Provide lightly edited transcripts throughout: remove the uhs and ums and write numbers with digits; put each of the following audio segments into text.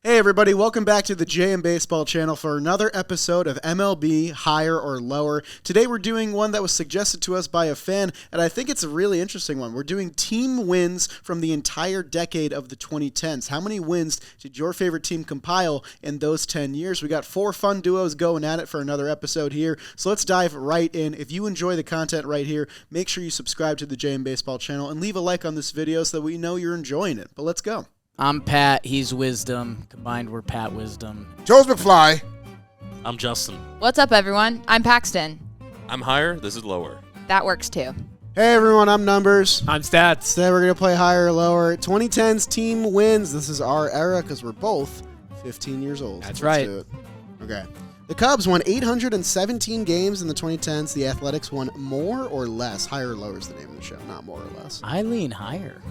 Hey everybody, welcome back to the JM Baseball channel for another episode of MLB Higher or Lower. Today we're doing one that was suggested to us by a fan, and I think it's a really interesting one. We're doing team wins from the entire decade of the 2010s. How many wins did your favorite team compile in those 10 years? We got 4 fun duos going at it for another episode here, so let's dive right in. If you enjoy the content right here, make sure you subscribe to the JM Baseball channel and leave a like on this video so that we know you're enjoying it. But let's go. I'm Pat, he's Wisdom. Combined, we're Pat Wisdom. Joez McFly. I'm Justin. What's up, everyone? I'm Paxton. I'm Higher, this is Lower. That works, too. Hey everyone, I'm Numbers. I'm Stats. Today we're going to play Higher or Lower. 2010's team wins. This is our era because we're both 15 years old. That's Let's right. do it. Okay. The Cubs won 817 games in the 2010s. The Athletics won more or less. Higher or Lower is the name of the show, not more or less. I lean higher.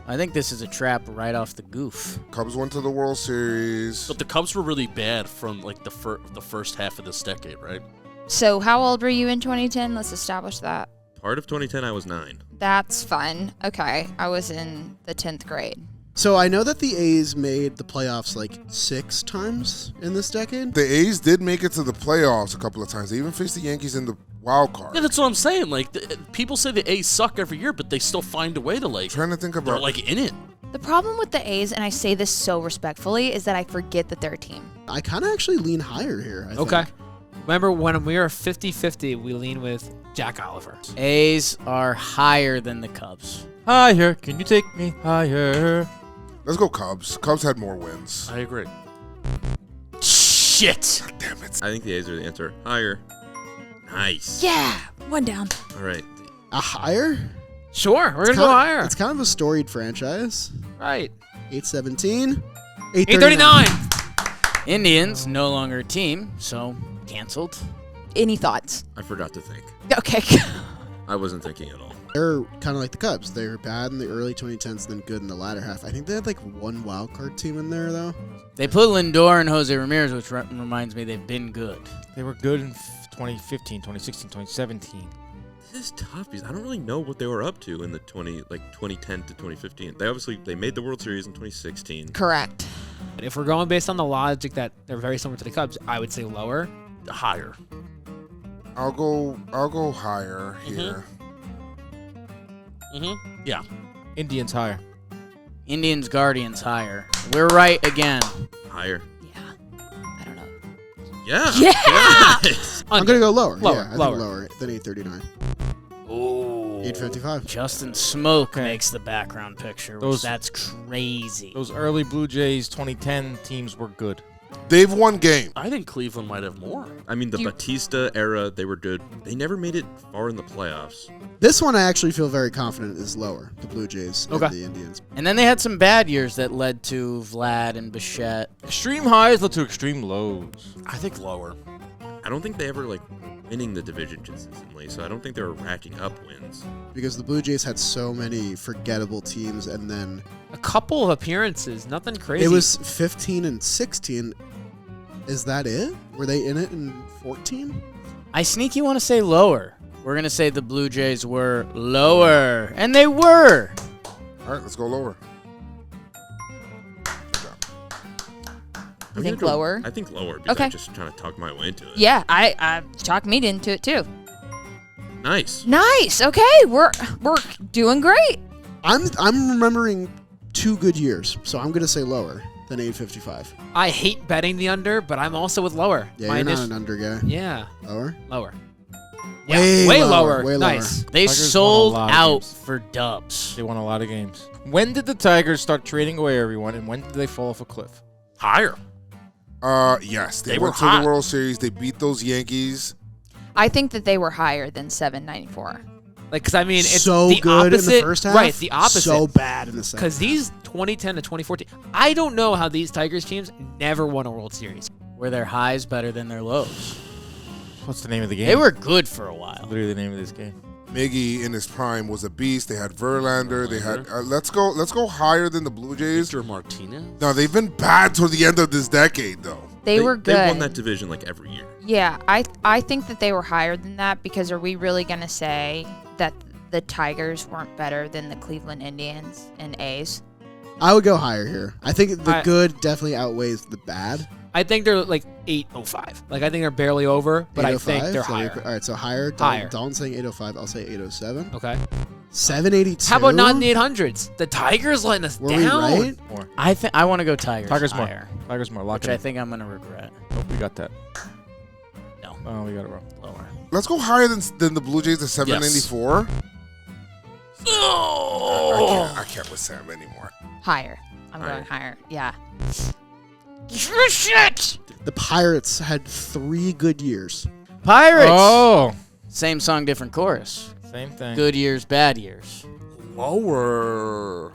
I think this is a trap right off the goof. Cubs went to the World Series. But the Cubs were really bad from like the first half of this decade, right? So how old were you in 2010? Let's establish that. Part of 2010, I was 9. That's fun. Okay. I was in the 10th grade. So I know that the A's made the playoffs like 6 times in this decade. The A's did make it to the playoffs a couple of times. They even faced the Yankees in the wild card. Yeah, that's what I'm saying. Like, people say the A's suck every year, but they still find a way to like. Trying to think They're about like in it. The problem with the A's, and I say this so respectfully, is that I forget that they're a team. I kind of actually lean higher here, I Okay. think. Remember when we were 50-50, we lean with Jack Oliver. A's are higher than the Cubs. Higher, can you take me higher? Let's go Cubs. Cubs had more wins. I agree. Shit. Damn it. I think the A's are the answer. Higher. Nice. Yeah. One down. All right. A higher? Sure, we're going to go higher. It's kind of a storied franchise. Right. 817. 839. Indians, no longer a team, so canceled. Any thoughts? I forgot to think. Okay. I wasn't thinking at all. They're kind of like the Cubs. They were bad in the early 2010s, then good in the latter half. I think they had like one wild card team in there, though. They put Lindor and Jose Ramirez, which reminds me they've been good. They were good in 2015, 2016, 2017. This is tough because I don't really know what they were up to in the 2010 to 2015. They made the World Series in 2016. Correct. If we're going based on the logic that they're very similar to the Cubs, I would say lower. Higher. I'll go higher here. Yeah. Indians higher. Indians, Guardians higher. We're right again. Higher. Yeah. I don't know. Yeah. Yeah! Nice. I'm going to go lower. Lower, Yeah, I think lower. lower than 839. Ooh. 855. Justin Smoke Okay. makes the background picture. Those- That's crazy. Those early Blue Jays 2010 teams were good. They've won games. I think Cleveland might have more. I mean, the You- Batista era, they were good. They never made it far in the playoffs. This one I actually feel very confident is lower. The Blue Jays and Okay. the Indians. And then they had some bad years that led to Vlad and Bichette. Extreme highs led to extreme lows. I think lower. I don't think they ever winning the division consistently, so I don't think they were racking up wins. Because the Blue Jays had so many forgettable teams, and then A couple of appearances, nothing crazy. it was 15 and 16. Is that it? Were they in it in 14? I sneaky want to say lower. We're going to say the Blue Jays were lower. And they were. All right, let's go lower. You think lower? I think lower because Okay. I'm just trying to talk my way into it. Yeah, I talked me into it, too. Nice. Nice. Okay. We're doing great. I'm remembering 2 good years, so I'm going to say lower than 855. I hate betting the under, but I'm also with lower. Yeah, My you're not initial- an under guy. Yeah, Lower? lower. Way Way lower, lower. way lower. Nice. They Tigers sold won a lot of out games. for dubs. They won a lot of games. When did the Tigers start trading away everyone, and when did they fall off a cliff? Higher. Yes, they They were went to hot. the World Series. They beat those Yankees. I think that they were higher than 794. Like, because I mean, it's so the good opposite, in the first half. Right, the opposite. So bad in the second. Because these 2010 to 2014, I don't know how these Tigers teams never won a World Series. Were their highs better than their lows? What's the name of the game? They were good for a while. literally the name of this game. Miggy in his prime was a beast. They had Verlander. They had let's go higher than the Blue Jays. Victor Martinez. No, they've been bad toward the end of this decade, though. They were good. They won that division every year. Yeah, I think that they were higher than that because are we really going to say that the Tigers weren't better than the Cleveland Indians and A's? I would go higher here. I think the I- good definitely outweighs the bad. I think they're like 805. Like I think they're barely over, but I think 805, they're so higher. All right, so higher. Higher. Dalton's saying 805. I'll say 807. Okay. 782. How about not in the 800s? The Tigers letting us Were down. we right? More. I want to go Tigers. Tigers more. higher, Tigers more. Lock which it I in. think I'm gonna regret. Oh, we got that. No. Oh, we got it wrong. Lower. Let's go higher than the Blue Jays at 794. I can't with Sam anymore. Higher. I'm Higher. going higher. Yeah. The Pirates had 3 good years. Pirates. Oh, Same song, different chorus. same thing. Good years, bad years. Lower.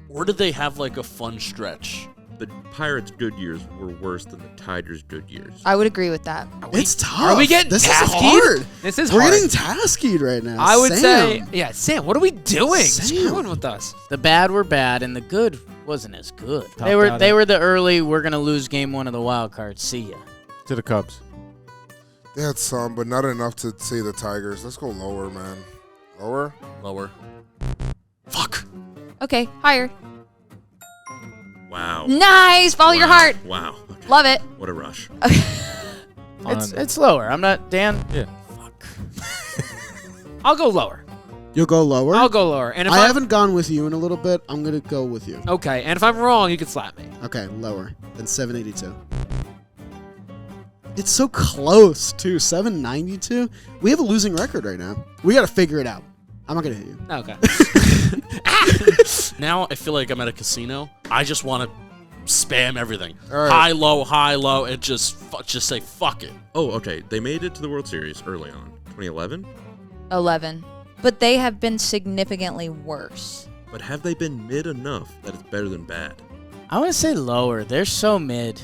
Or did they have like a fun stretch? The Pirates' good years were worse than the Tigers' good years. I would agree with that. It's tough. Are we getting this taskied? is hard. This is We're hard. getting taskied right now. I would Sam. say, yeah, Sam, what are we doing? Sam. Screwing with us. The bad were bad, and the good wasn't as good. Topped They were out they at- were the early. We're gonna lose game 1 of the wild card. See ya. To the Cubs. They had some, but not enough to say the Tigers. Let's go lower, man. Lower? Lower. Fuck. Okay, higher. Wow. Nice. Follow your heart. Wow. Okay. Love it. What a rush. It's lower. I'm not Dan. Yeah. Fuck. I'll go lower. You'll go lower? I'll go lower. And if I I'm- haven't gone with you in a little bit. I'm going to go with you. Okay, and if I'm wrong, you can slap me. Okay, lower than 782. It's so close, too. 792? We have a losing record right now. We got to figure it out. I'm not going to hit you. Okay. Now I feel like I'm at a casino. I just want to spam everything. All right. High, low, and just say fuck it. Oh, okay. They made it to the World Series early on. 2011? 11. But they have been significantly worse. But have they been mid enough that it's better than bad? I want to say lower. They're so mid.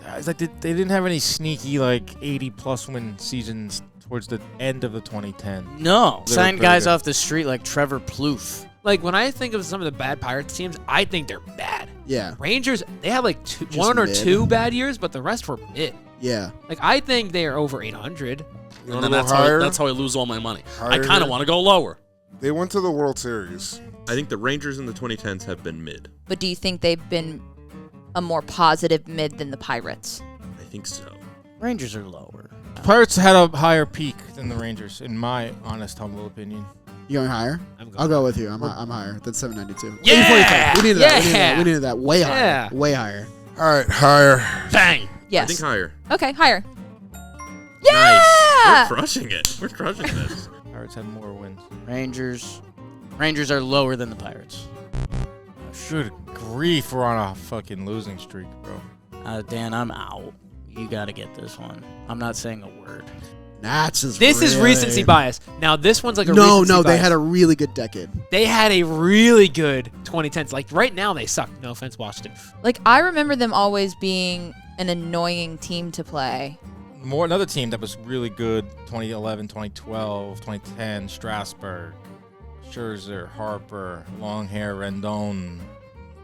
It's like they didn't have any sneaky like 80+ win seasons towards the end of the 2010. No. They're Signed very guys good. off the street like Trevor Plouffe. Like, when I think of some of the bad Pirates teams, I think they're bad. Yeah, Rangers, they had like Just 1 or mid. 2 bad years, but the rest were mid. yeah. Like, I think they are over 800. You And wanna then go higher? that's how I lose all my money. I Higher kind of here? want to go lower. They went to the World Series. I think the Rangers in the 2010s have been mid. But do you think they've been a more positive mid than the Pirates? I think so. Rangers are lower. The Pirates had a higher peak than the Rangers, in my honest, humble opinion. You going higher? I'm going I'll go with you. I'm higher than 792. Yeah! 845. We needed that. We needed Yeah! that. We needed that. Way higher. Yeah. Way higher. All right, higher. Bang. Yes. I think higher. Okay, higher. Nice. Yeah! We're crushing it. We're crushing this. Pirates had more wins. Rangers are lower than the Pirates. Good grief, we're on a fucking losing streak, bro. Dan, I'm out. You got to get this one. I'm not saying a word. Nats is This is really- recency bias. Now, this one's like a No, recency no, they bias. had a really good decade. They had a really good 2010s. Like, right now, they suck. No offense, Washington. Like, I remember them always being an annoying team to play. Another team that was really good 2011, 2012, 2010, Strasburg, Scherzer, Harper, Longhair, Rendon.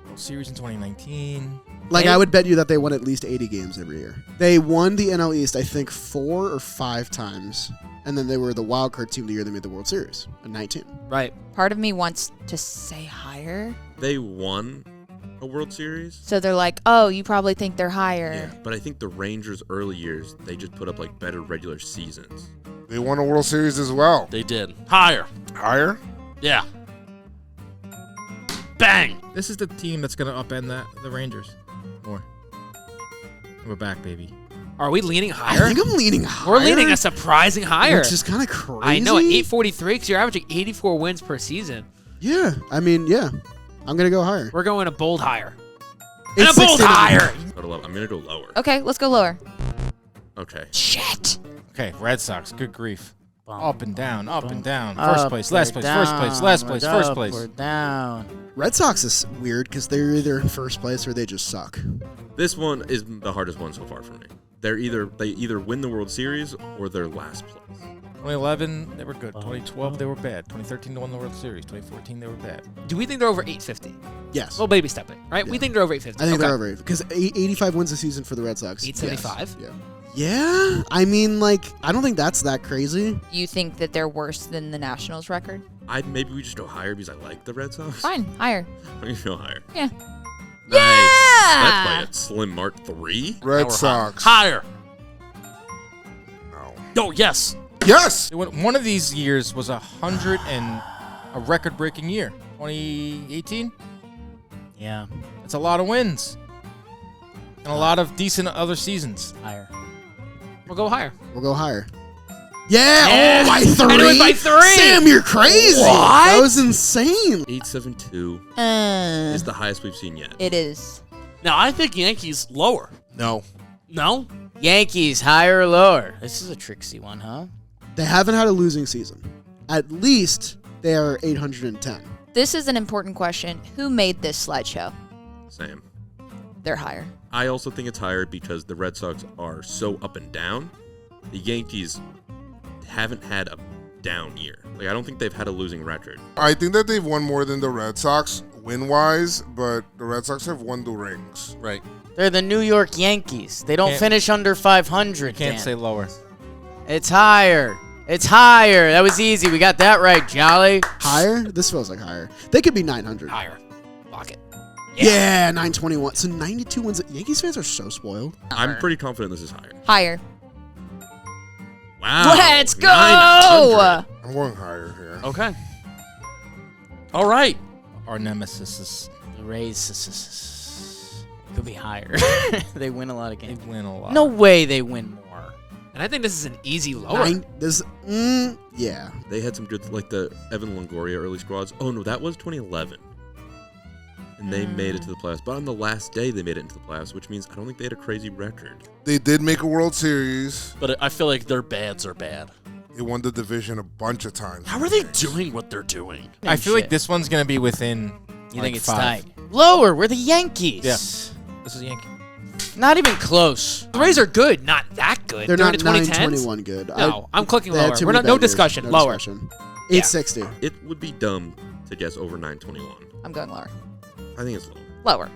World Series in 2019. Like, I would bet you that they won at least 80 games every year. They won the NL East, I think, 4 or 5 times. And then they were the wild card team the year they made the World Series in 19. Right. Part of me wants to say higher. They won a World Series. So they're like, oh, you probably think they're higher. Yeah, but I think the Rangers' early years, they just put up like better regular seasons. They won a World Series as well. They did. Higher. Higher? Yeah. Bang. This is the team that's going to upend the Rangers more. We're back, baby. Are we leaning I higher? think I'm leaning higher. We're leaning a surprising higher. Which is kind of crazy. I know, at 843, because you're averaging 84 wins per season. Yeah, I mean, yeah. I'm going to go higher. We're going a bold higher. And a 869. bold higher! Go to low. I'm gonna go lower. Okay, let's go lower. Okay. Shit. Okay, Red Sox. Good grief. Up and down, up and down. Up First place, or last place, first place, last down, place, or first up place. or down. Red Sox is weird because they're either in first place or they just suck. This one is the hardest one so far for me. They either win the World Series or they're last place. 2011, they were good. 2012, they were bad. 2013, they won the World Series. 2014, they were bad. Do we think they're over 850? Yes. Well, baby step it, right? We Yeah. think they're over 850. I think okay. they're over it because 85 wins a season for the Red Sox. 875? Yes. Yeah. I mean, like, I don't think that's that crazy. You think that they're worse than the Nationals record? Maybe we just go higher because I like the Red Sox. Fine, higher. I'm going to go higher. Yeah. Nice. Yeah! That's by a slim mark 3. Red Now we're Sox. Higher. No. No, yes. Yes. One of these years was a record-breaking year. 2018. Yeah, It's a lot of wins and a lot of decent other seasons. higher. We'll go higher. We'll go higher. Yeah! Yeah. Oh, by 3? And it was by 3. Sam, you're crazy! What? That was insane! 872 is the highest we've seen yet. It is. Now, I think Yankees lower. No. No? Yankees, higher or lower? This is a tricksy one, huh? They haven't had a losing season. At least they are 810. This is an important question. Who made this slideshow? Same. They're higher. I also think it's higher because the Red Sox are so up and down. The Yankees haven't had a down year. Like, I don't think they've had a losing record. I think that they've won more than the Red Sox win-wise, but the Red Sox have won the rings. Right. They're the New York Yankees. They don't Can't- finish under 500. Can't Dan. say lower. It's higher. It's higher. That was easy. We got that right, Jolly. Higher? This feels like higher. They could be 900. Higher. Lock it. Yeah, 921. So 92 wins. Yankees fans are so spoiled. I'm pretty confident this is higher. Higher. Wow. Let's go! 900. I'm going higher here. Okay. All right. Our nemesis is The Rays could be higher. They win a lot of they games. win a lot. No way they win more. And I think this is an easy lower. Yeah. They had some good, like the Evan Longoria early squads. Oh, no, that was 2011. And they made it to the playoffs. But on the last day, they made it into the playoffs, which means I don't think they had a crazy record. They did make a World Series. But I feel like their bads are bad. They won the division a bunch of times. How are they doing what they're doing? I feel like Shit. this one's gonna be within. You think it's 5. tight? Lower. We're the Yankees. Yeah. This is Yankee. Not even close. The Rays are good, not that good. They're not in the 2010s. 921 good. No, I'm clicking they had lower. too We're many not. No bad years. discussion. No Lower. discussion. 860. It would be dumb to guess over 921. I'm going lower. I think it's low. Lower.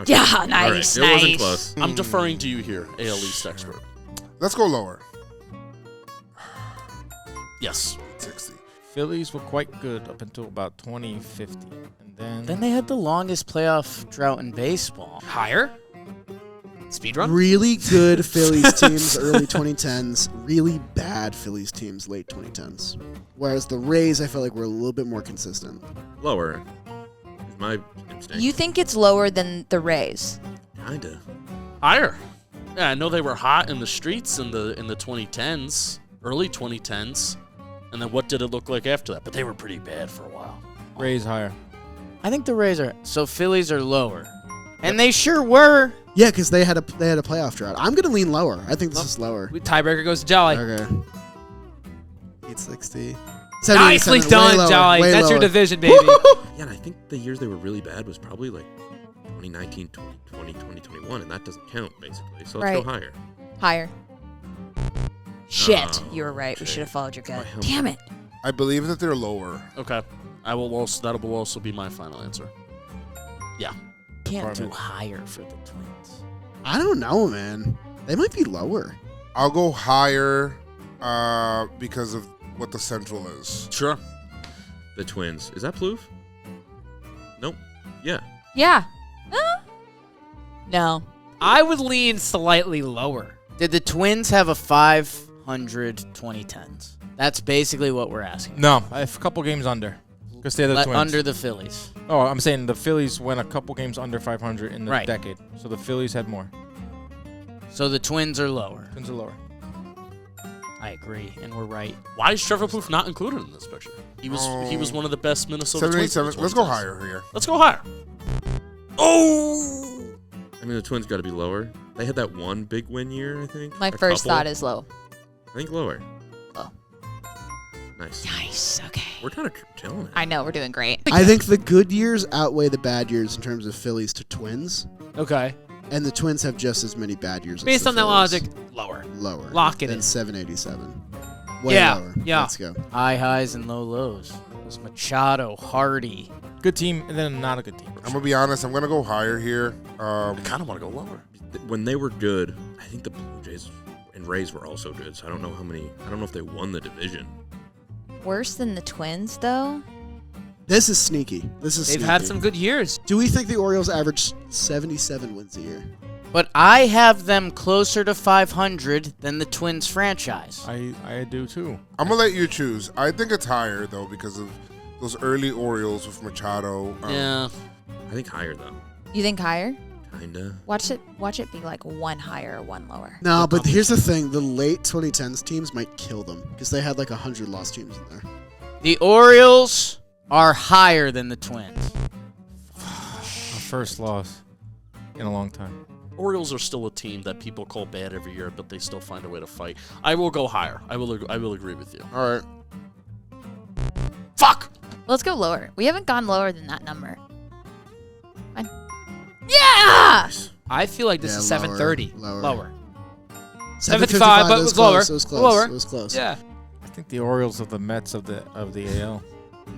Okay. Yeah, All right, nice, It wasn't nice. close. I'm deferring to you here, AL East expert. Let's go lower. Yes. 60. Phillies were quite good up until about 2050, and Then they had the longest playoff drought in baseball. Higher. Speedrun. Really good Phillies teams early 2010s. Really bad Phillies teams late 2010s. Whereas the Rays, I feel like were a little bit more consistent. Lower is my instinct. You think it's lower than the Rays? Kinda. Higher. Yeah, I know they were hot in the streets in the 2010s, early 2010s. And then what did it look like after that? But they were pretty bad for a while. Rays higher. I think the Rays are so Phillies are lower, and they sure were. Yeah, because they had a playoff drought. I'm gonna lean lower. I think this is lower. Tiebreaker goes to Jolly. Okay. 860. Nicely 77, way done, lower, Jolly. way That's your lower. division, baby. Yeah, and I think the years they were really bad was probably like 2019, 2020, 2021, and that doesn't count, basically. So let's Right. go higher. Higher. Shit, Oh, you were right. We okay. should have followed your gut. My helmet. Damn it. I believe that they're lower. Okay. That will also be my final answer. Yeah. Can't do Department. higher for the Twins. I don't know, man. They might be lower. I'll go higher because of what the Central is. Sure. The Twins. Is that Plouffe? Nope. Yeah. Yeah. No. I would lean slightly lower. Did the Twins have a 500 2010s? That's basically what we're asking. No, a couple games under. Because they're the Twins. Under the Phillies. Oh, I'm saying the Phillies went a couple games under 500 in the Right. decade. So the Phillies had more. So the Twins are lower. Twins are lower. I agree, and we're right. Why is Trevor Plouffe not included in this picture? He was one of the best Minnesota Twins. 787. in Let's the go 2010s. higher here. Let's go higher. Oh! I mean, the Twins got to be lower. They had that one big win year, I think. My A first couple. thought is low. I think lower. Low. Nice. Nice. Okay. We're kind of chilling. I know we're doing great. I think the good years outweigh the bad years in terms of Phillies to Twins, Okay. and the Twins have just as many bad years. Based as the on that Phillies. logic, lower. Lower. Lock it than in. 787. Way Yeah, lower. yeah. Let's go. High highs and low lows. It was Machado, Hardy. Good team, and then not a good team. I'm gonna be honest. I'm gonna go higher here. I kind of want to go lower. When they were good, I think the Blue Jays and Rays were also good. So I don't know if they won the division. Worse than the Twins, though? This is sneaky. They've had some good years. Do we think the Orioles average 77 wins a year? But I have them closer to 500 than the Twins franchise. I do too. I'm gonna let you choose. I think it's higher though because of those early Orioles with Machado. Yeah. I think higher though. You think higher? Kinda. Watch it be like one higher, one lower. No, but here's the thing. The late 2010s teams might kill them because they had like 100 lost teams in there. The Orioles are higher than the Twins. Our first loss in a long time. Orioles are still a team that people call bad every year, but they still find a way to fight. I will go higher. I will agree with you. All right. Fuck! Let's go lower. We haven't gone lower than that number. Fine. Yeah! I feel like this Yeah, is lower, 730. lower. 755, but it was lower. It was close. Lower. It was close. Yeah. I think the Orioles are the Mets of the AL.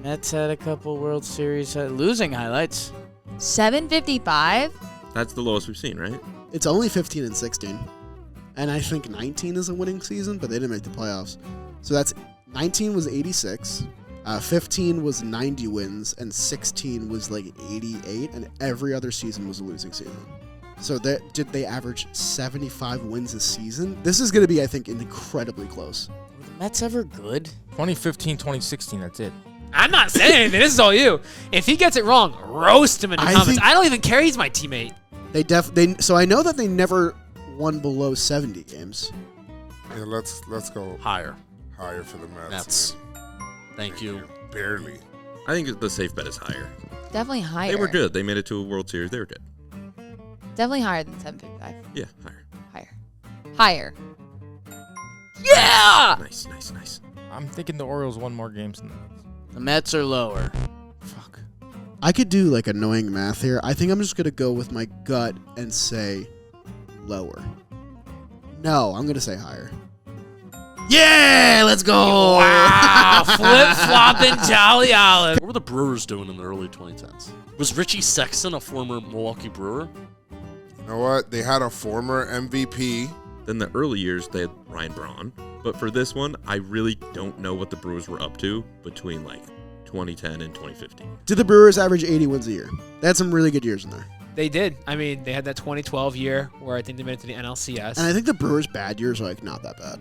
Mets had a couple World Series losing highlights. 755? That's the lowest we've seen, right? It's only 15 and 16. And I think 19 is a winning season, but they didn't make the playoffs. So that's 19 was 86. 15 was 90 wins, and 16 was like 88, and every other season was a losing season. So did they average 75 wins a season? This is going to be, I think, incredibly close. Were the Mets ever good? 2015, 2016, that's it. I'm not saying anything. This is all you. If he gets it wrong, roast him in the comments. think- I don't even care. He's my teammate. So I know that they never won below 70 games. Yeah, let's go Higher. higher for the Mets. Mets. Thank you. Barely. I think the safe bet is higher. Definitely higher. They were good. They made it to a World Series. They were good. Definitely higher than 755. Yeah, higher. Higher. Yeah! Nice, nice, nice. I'm thinking the Orioles won more games than the Mets. The Mets are lower. Fuck. I could do like annoying math here. I think I'm just going to go with my gut and say lower. No, I'm going to say higher. Yeah, let's go. Wow. Flip-flopping Jolly Olive. What were the Brewers doing in the early 2010s? Was Richie Sexton a former Milwaukee Brewer? You know what? They had a former MVP. Then the early years, they had Ryan Braun. But for this one, I really don't know what the Brewers were up to between like 2010 and 2015. Did the Brewers average 80 wins a year? They had some really good years in there. They did. I mean, they had that 2012 year where I think they made it to the NLCS. And I think the Brewers' bad years are like not that bad.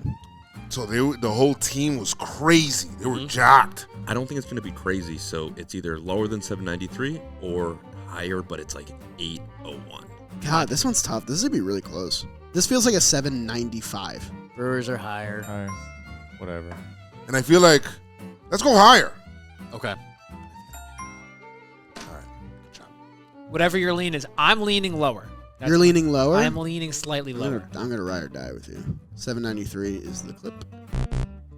So the whole team was crazy. They were jacked. I don't think it's going to be crazy, so it's either lower than 793 or higher, but it's like 801. God, this one's tough. This is going to be really close. This feels like a 795. Brewers are higher. All right. Whatever. And I feel like, let's go higher. Okay. Whatever your lean is, I'm leaning lower. That's You're leaning lower? I'm leaning slightly lower. I'm going to ride or die with you. 793 is the clip.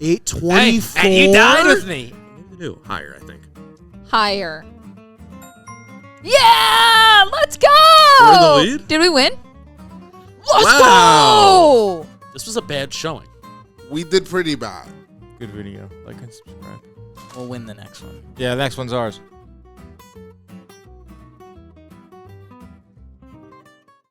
824. Hey, and you died with me. Maybe they do. Higher, I think. Higher. Yeah! Let's go! We're in the lead? Did we win? Let's Wow. go! This was a bad showing. We did pretty bad. Good video. Like and subscribe. We'll win the next one. Yeah, the next one's ours.